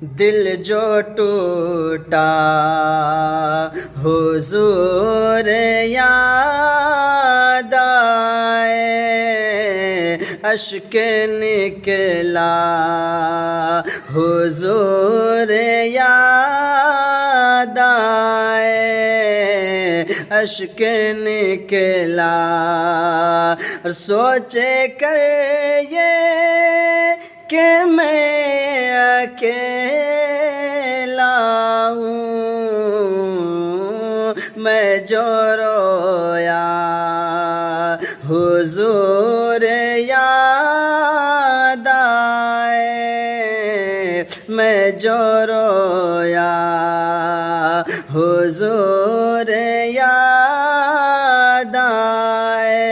دل جو ٹوٹا حضور یاد آئے، اشک نکلا حضور یاد آئے، اشک نکلا، سوچے کر یہ کہ میں اکیلا ہوں، میں جو رویا حضور یاد آئے، میں جو رویا حضور یاد آئے۔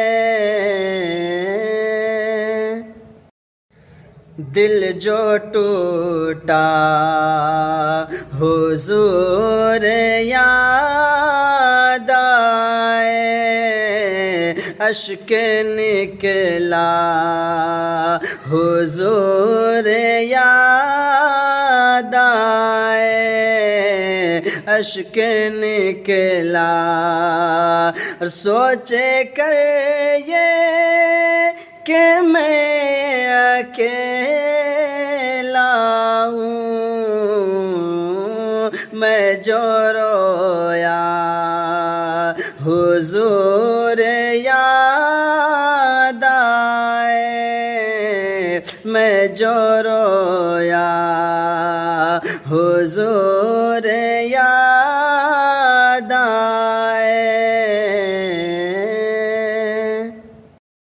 دل جو ٹوٹا حضور یاد آئے، اشک نکلا حضور یاد آئے، اشک نکلا، سوچے کر یہ کہ میں اکیلا ہوں، میں جو رویا حضور یاد آئے، میں جو رویا حضور